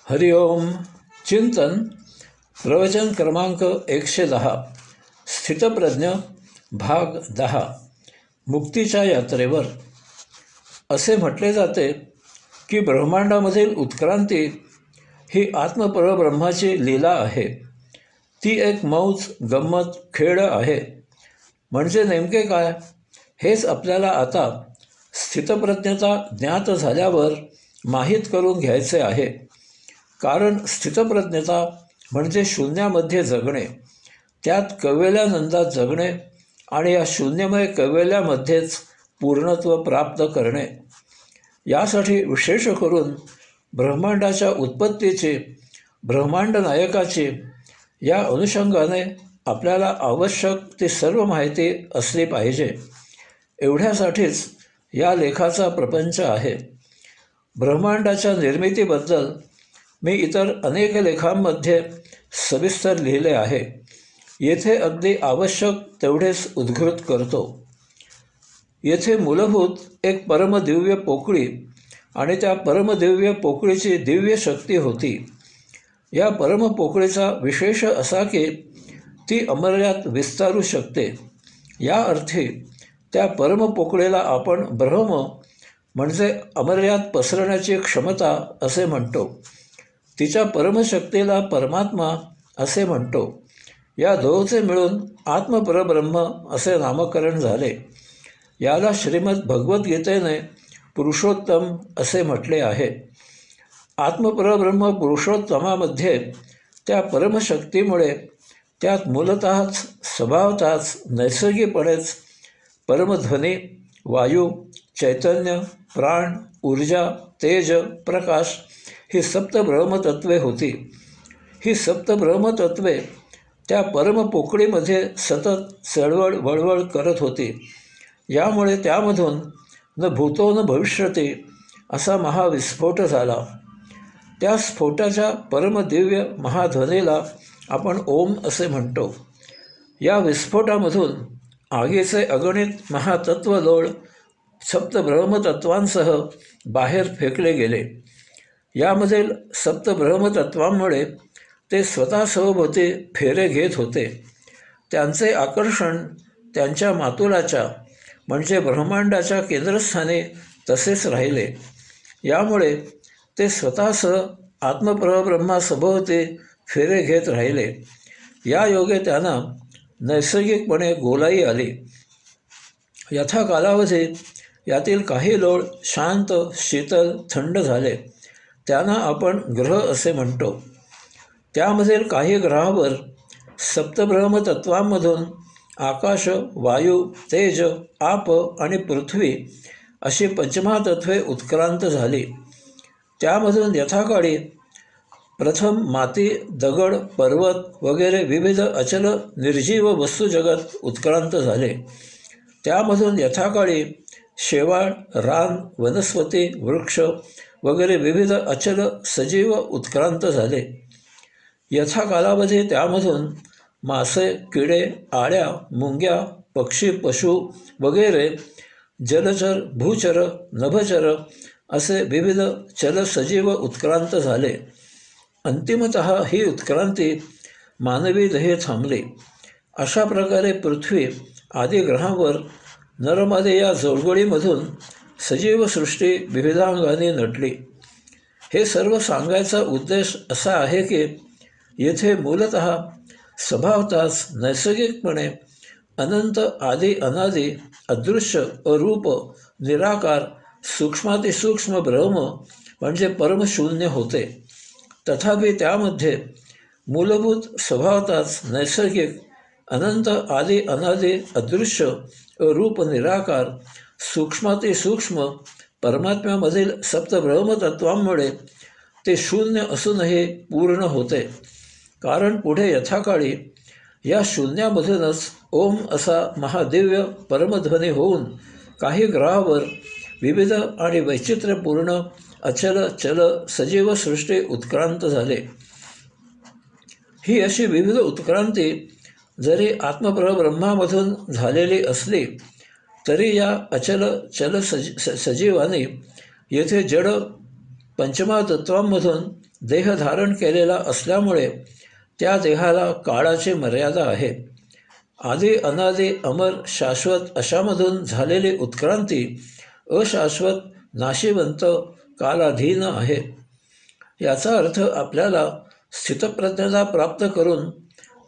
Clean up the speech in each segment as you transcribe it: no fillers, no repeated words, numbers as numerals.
हरिओम. चिंतन प्रवचन क्रमांक 110 स्थितप्रज्ञ भाग 10 मुक्तीच्या यात्रेवर. असे म्हटले जाते की ब्रह्मांडामधील उत्क्रांती ही आत्मपरब्रह्माची लीला आहे. ती एक मौज गंमत खेळ आहे. म्हणजे नेमके काय हेच आपल्याला आता स्थितप्रज्ञता ज्ञात झाल्यावर माहीत करून घ्यायचे आहे. कारण स्थितप्रज्ञता म्हणजे शून्यामध्ये जगणे, त्यात कैवल्यानंदात जगणे आणि या शून्यमय कैवल्यामध्येच पूर्णत्व प्राप्त करणे. यासाठी विशेष करून ब्रह्मांडाच्या उत्पत्तीची, ब्रह्मांड नायकाची या अनुषंगाने आपल्याला आवश्यक ती सर्व माहिती असली पाहिजे. एवढ्यासाठीच या लेखाचा प्रपंच आहे. ब्रह्मांडाच्या निर्मितीबद्दल मी इतर अनेक लेखांमध्ये सविस्तर लिहिले आहे. येथे अगदी आवश्यक तेवढेच उद्घृत करतो. येथे मूलभूत एक परमदिव्य पोकळी आणि त्या परमदिव्य पोकळीची दिव्य शक्ती होती. या परमपोकळीचा विशेष असा की ती अमर्याद विस्तारू शकते. या अर्थी त्या परमपोकळीला आपण ब्रह्म म्हणजे अमर्याद पसरण्याची क्षमता असे म्हणतो. तिच्या परमशक्तीला परमात्मा असे म्हणतो. या दोहोचे मिळून आत्मपरब्रह्म असे नामकरण झाले. याला श्रीमद भगवद्गीतेने पुरुषोत्तम असे म्हटले आहे. आत्मपरब्रह्म पुरुषोत्तमामध्ये त्या परमशक्तीमुळे त्यात मूलतःच स्वभावतःच नैसर्गिकपणेच परमध्वनी, वायू, चैतन्य, प्राण, ऊर्जा, तेज, प्रकाश ही सप्तब्रह्मतत्वे होती. ही सप्तब्रह्मतत्वे त्या परमपोकळीमध्ये सतत चळवळ वळवळ करत होती. यामुळे त्यामधून न भूतो न भविष्यती असा महाविस्फोट झाला. त्या स्फोटाच्या परमदिव्य महाध्वनीला आपण ओम असे म्हणतो. या विस्फोटामधून आगीचे अगणित महातत्वलोळ सप्तब्रह्मतत्वांसह बाहेर फेकले गेले. यामधील सप्तब्रह्मतत्वांमुळे ते स्वतःसोबती फेरे घेत होते. त्यांचे आकर्षण त्यांच्या मातुलाच्या म्हणजे ब्रह्मांडाच्या केंद्रस्थानी तसेच राहिले. यामुळे ते स्वतःसह आत्मपरब्रह्मासभोवती फेरे घेत राहिले. या योगे त्यांना नैसर्गिकपणे गोलाई आली. यथा कालावधी यातील काही लोळ शांत, शीतल, थंड झाले. त्यांना आपण ग्रह असे म्हणतो. त्यामधील काही ग्रहावर सप्तब्रह्मतत्वांमधून आकाश, वायू, तेज, आप आणि पृथ्वी अशी पंचमहातत्वे उत्क्रांत झाली. त्यामधून यथाकाळी प्रथम माती, दगड, पर्वत वगैरे विविध अचल निर्जीव वस्तुजगत उत्क्रांत झाले. त्यामधून यथाकाळी शेवाळ, रान, वनस्पती, वृक्ष वगैरे विविध अचल सजीव उत्क्रांत झाले. यथा कालावधी त्यामधून मासे, किडे, आळ्या, मुंग्या, पक्षी, पशु वगैरे जलचर, भूचर, नभचर असे विविध चल सजीव उत्क्रांत झाले. अंतिमतः ही उत्क्रांती मानवी देहे थांबली. अशा प्रकारे पृथ्वी आदी ग्रहांवर नरमादी या जोडगोळीमधून सजीवसृष्टी विविधांगाने नटली. हे सर्व सांगायचा उद्देश असा आहे की येथे मूलतः स्वभावतःच नैसर्गिकपणे अनंत, आदी, अनादी, अदृश्य, अरूप, निराकार, सूक्ष्मातिसूक्ष्म ब्रह्म म्हणजे परमशून्य होते. तथापि त्यामध्ये मूलभूत स्वभावतःच नैसर्गिक, अनंत, आदी, अनादी, अदृश्य, अरूप, निराकार, सूक्ष्मातिसूक्ष्म परमात्म्यामधील सप्तब्रह्मतत्वांमुळे ते शून्य असूनही पूर्ण होते. कारण पुढे यथाकाळी या शून्यामधूनच ओम असा महादिव्य परमध्वनी होऊन काही ग्रहावर विविध आणि वैचित्र्यपूर्ण अचल चल सजीव सृष्टी उत्क्रांत झाले. ही अशी विविध उत्क्रांती जरी आत्मपरब्रह्मामधून झालेली असली तरी या अचल चल सजीवाने येथे जड पंचमहातत्वांमधून देह धारण केलेला असल्यामुळे त्या देहाला काळाची मर्यादा आहे. आदी अनादी अमर शाश्वत अशामधून झालेली उत्क्रांती अशाश्वत नाशिवंत कालाधीन आहे. याचा अर्थ आपल्याला स्थितप्रज्ञता प्राप्त करून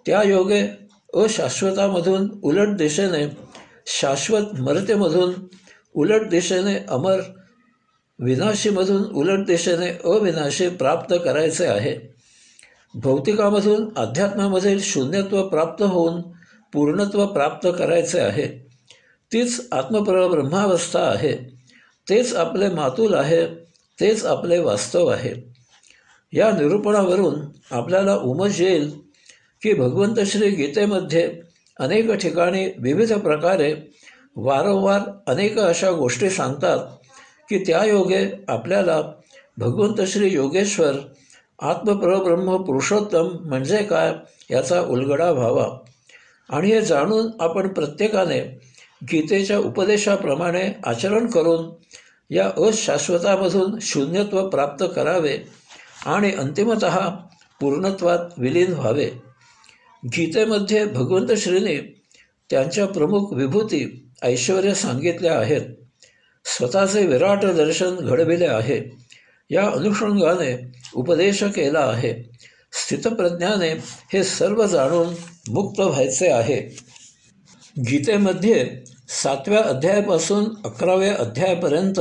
त्या योगे अशाश्वतामधून उलट दिशेने शाश्वत मर्त्यमधून उलट दिशेने अमर, विनाशीमधून उलट दिशेने अविनाशी प्राप्त करायचे आहे. भौतिकामधून अध्यात्मामधील शून्यत्व प्राप्त होऊन पूर्णत्व प्राप्त करायचे आहे. तीच आत्मपरब्रह्मावस्था आहे. तेच आपले मातुल आहे. तेच आपले वास्तव आहे. या निरूपणावरून आपल्याला उमज येईल की भगवंत श्री गीतेमध्ये अनेक ठिकाणी विविध प्रकारे वारंवार अनेक अशा गोष्टी सांगतात की त्या योगे आपल्याला भगवंत श्री योगेश्वर आत्मपरब्रह्म पुरुषोत्तम म्हणजे काय याचा उलगडा व्हावा. आणि हे जाणून आपण प्रत्येकाने गीतेच्या उपदेशाप्रमाणे आचरण करून या अशाश्वतामधून शून्यत्व प्राप्त करावे आणि अंतिमतः पूर्णत्वात विलीन व्हावे. गीतेमध्ये भगवंत श्रीने त्यांच्या प्रमुख विभूती ऐश्वर्य सांगितल्या आहेत. स्वतःचे विराट दर्शन घडविले आहे. या अनुषंगाने उपदेश केला आहे. स्थितप्रज्ञाने हे सर्व जाणून मुक्त व्हायचे आहे. गीतेमध्ये 7व्या अध्यायापासून 11व्या अध्यायापर्यंत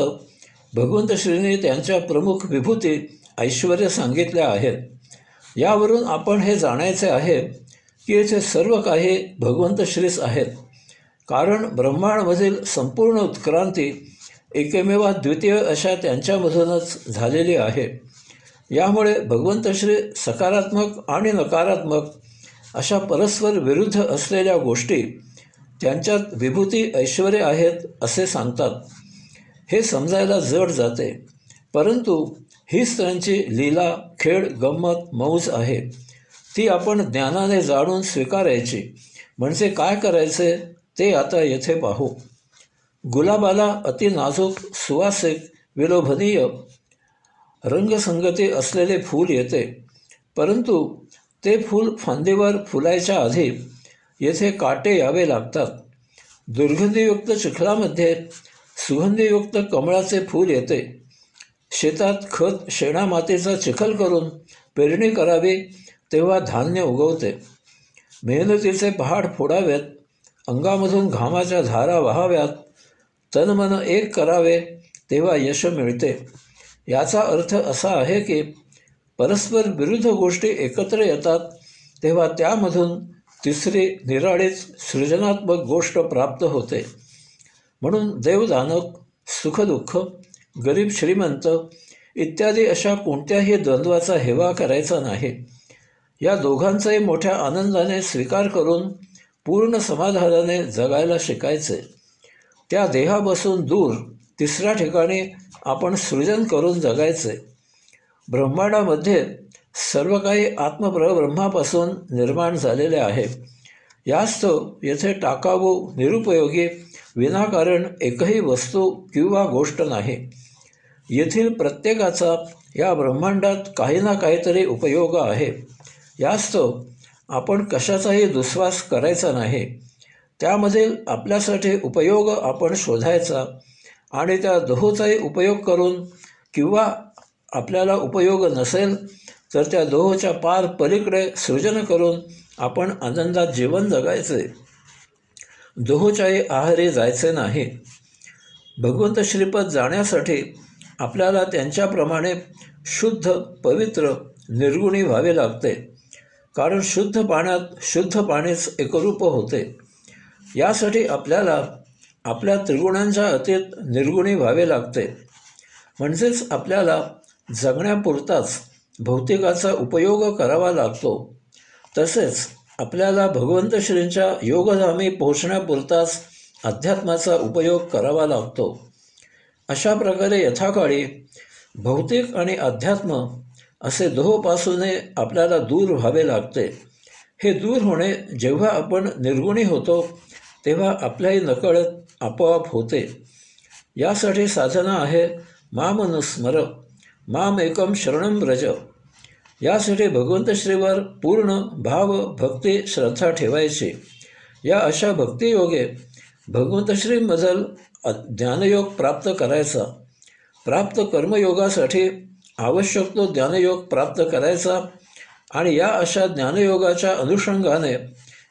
भगवंत श्रीने त्यांच्या प्रमुख विभूती ऐश्वर्य सांगितल्या आहेत. यावरून आपण हे जाणायचे आहे की येथे सर्व काही भगवंत श्रीच आहेत. कारण ब्रह्मांडमधील संपूर्ण उत्क्रांती एकमेवा द्वितीय अशा त्यांच्यामधूनच झालेली आहे. यामुळे भगवंत श्री सकारात्मक आणि नकारात्मक अशा परस्पर विरुद्ध असलेल्या गोष्टी त्यांच्यात विभूती ऐश्वर्य आहेत असे सांगतात. हे समजायला जड जाते, परंतु हीच त्यांची लीला, खेळ, गंमत, मौज आहे. ती आपण ज्ञानाने जाणून स्वीकारायची. म्हणजे काय करायचे ते आता येथे पाहू. गुलाबाला अति नाजूक, सुवासिक, विलोभनीय रंगसंगती असलेले फूल येते, परंतु ते फूल फांदीवर फुलायच्या आधी येथे काटे यावे लागतात. दुर्गंधीयुक्त चिखलामध्ये सुगंधीयुक्त कमळाचे फूल येते. शेतात खत, शेणामातीचा चिखल करून पेरणी करावी तेव्हा धान्य उगवते. मेहनतीचे पहाड फोडावेत, अंगामधून घामाच्या धारा व्हाव्यात, तनमन एक करावे तेव्हा यश मिळते. याचा अर्थ असा आहे की परस्पर विरुद्ध गोष्टी एकत्र येतात तेव्हा त्यामधून तिसरी निराळीच सृजनात्मक गोष्ट प्राप्त होते. म्हणून देवदानव, सुखदुःख, गरीब श्रीमंत इत्यादी अशा कोणत्याही द्वंद्वाचा हेवा करायचा नाही. या दोघांचाही मोठ्या आनंदाने स्वीकार करून पूर्ण समाधानाने जगायला शिकायचे. त्या देहापासून दूर तिसऱ्या ठिकाणी आपण सृजन करून जगायचे. ब्रह्मांडामध्ये सर्व काही आत्मपरब्रह्मापासून निर्माण झालेले आहे. यास्तव येथे टाकाऊ, निरुपयोगी, विनाकारण एकही वस्तू किंवा गोष्ट नाही. येथील प्रत्येकाचा या ब्रह्मांडात काही ना काहीतरी उपयोग आहे. यास्तव आपण कशाचाही दुस्वास करायचा नाही. त्यामधील आपल्यासाठी उपयोग आपण शोधायचा आणि त्या दोहोचाही उपयोग करून, किंवा आपल्याला उपयोग नसेल तर त्या दोहोच्या पार पलीकडे सृजन करून आपण आनंदात जीवन जगायचे. दोहोच्याही आहारी जायचे नाही. भगवंत श्रीपद जाण्यासाठी आपल्याला त्यांच्याप्रमाणे शुद्ध, पवित्र, निर्गुणी व्हावे लागते. कारण शुद्ध पाण्यात शुद्ध पाणीच एकरूप होते. यासाठी आपल्याला आपल्या त्रिगुणांच्या अतीत निर्गुणी व्हावे लागते. म्हणजेच आपल्याला जगण्यापुरताच भौतिकाचा उपयोग करावा लागतो. तसेच आपल्याला भगवंत श्रींच्या योगधामी पोहोचण्यापुरताच अध्यात्माचा उपयोग करावा लागतो. अशा प्रकारे यथाकाळी भौतिक आणि अध्यात्म असे दोहोपासूनही आपल्याला दूर व्हावे लागते. हे दूर होणे जेव्हा आपण निर्गुणी होतो तेव्हा आपल्याही नकळत आपोआप होते. यासाठी साधना आहे मामनुस्मर, माम एकम शरणं व्रज. यासाठी भगवंत श्रीवर पूर्ण भाव भक्ती श्रद्धा ठेवायची. या अशा भक्तियोगे भगवंत श्रीमधील ज्ञानयोग प्राप्त करायचा. प्राप्त कर्मयोगासाठी आवश्यक तो ज्ञानयोग प्राप्त करायचा आणि या अशा ज्ञानयोगाच्या अनुषंगाने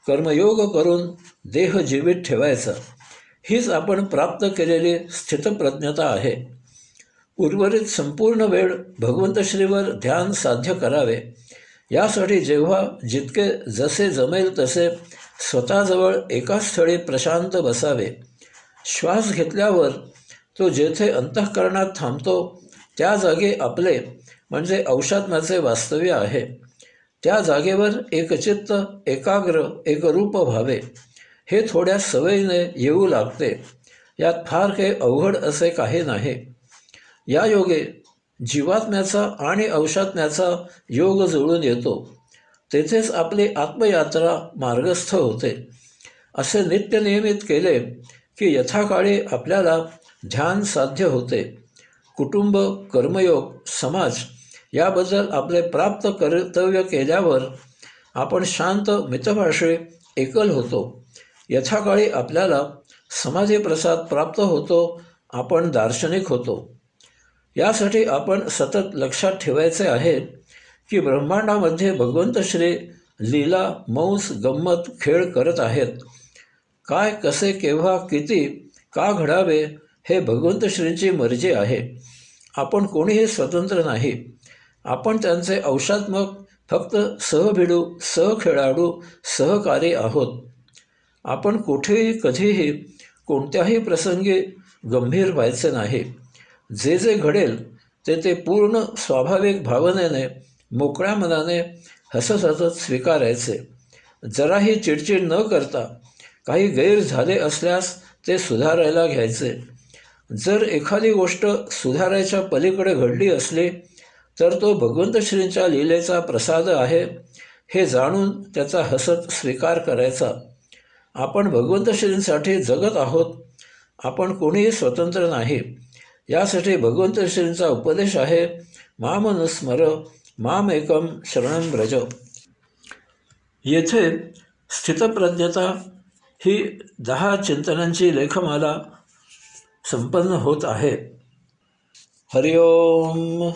कर्मयोग करून देह जीवित ठेवायचा. हीच आपण प्राप्त केलेली स्थितप्रज्ञता आहे. उर्वरित संपूर्ण वेळ भगवंत श्रीवर ध्यान साध्य करावे. यासाठी जेव्हा जितके जसे जमेल तसे स्वतःजवळ एका स्थळी प्रशांत बसावे. श्वास घेतल्यावर तो जेथे अंतःकरणात थांबतो त्या जागी आपले म्हणजे औषात्म्याचे वास्तव्य आहे. त्या जागेवर एकचित्त एकाग्र एकरूप व्हावे. हे थोड्या सवयीने येऊ लागते. यात फार काही अवघड असे काही नाही. या योगे जीवात्म्याचा आणि औषात्म्याचा योग जुळून येतो. तेथेच आपली आत्मयात्रा मार्गस्थ होते. असे नित्यनियमित केले की यथाकाळी आपल्याला ध्यान साध्य होते. कुटुंब, कर्मयोग, समाज याबद्दल आपले प्राप्त कर्तव्य केल्यावर आपण शांत मितभाषी एकल होतो. यथाकाळी आपल्याला समाधी प्रसाद प्राप्त होतो. आपण दार्शनिक होतो. यासाठी आपण सतत लक्षात ठेवायचे आहे की ब्रह्मांडामध्ये भगवंत श्री लीला, मौस, गंमत, खेळ करत आहेत. काय, कसे, केव्हा, किती, का घडावे हे भगवंत श्रींची मर्जी आहे. आपण कोणीही स्वतंत्र नाही. आपण त्यांचे अंशात्मक फक्त सहभिडू, सहखेळाडू, सहकारी आहोत. आपण कुठेही कधीही कोणत्याही प्रसंगी गंभीर व्हायचे नाही. जे जे घडेल ते ते पूर्ण स्वाभाविक भावनेने मोकळ्या मनाने हसत हसत स्वीकारायचे. जराही चिडचिड न करता काही गैर झाले असल्यास ते सुधारायला घ्यायचे. जर एखादी गोष्ट सुधारायच्या पलीकडे घडली असली तर तो भगवंत श्रींच्या लीलेचा प्रसाद आहे हे जाणून त्याचा हसत स्वीकार करायचा. आपण भगवंत श्रींसाठी जगत आहोत. आपण कोणीही स्वतंत्र नाही. यासाठी भगवंत श्रींचा उपदेश आहे, मामनुस्मर माम एकम शरणं व्रज. येथे स्थितप्रज्ञता ही 10 चिंतनांची लेखमाला संपन्न होत आहे. हरिओम.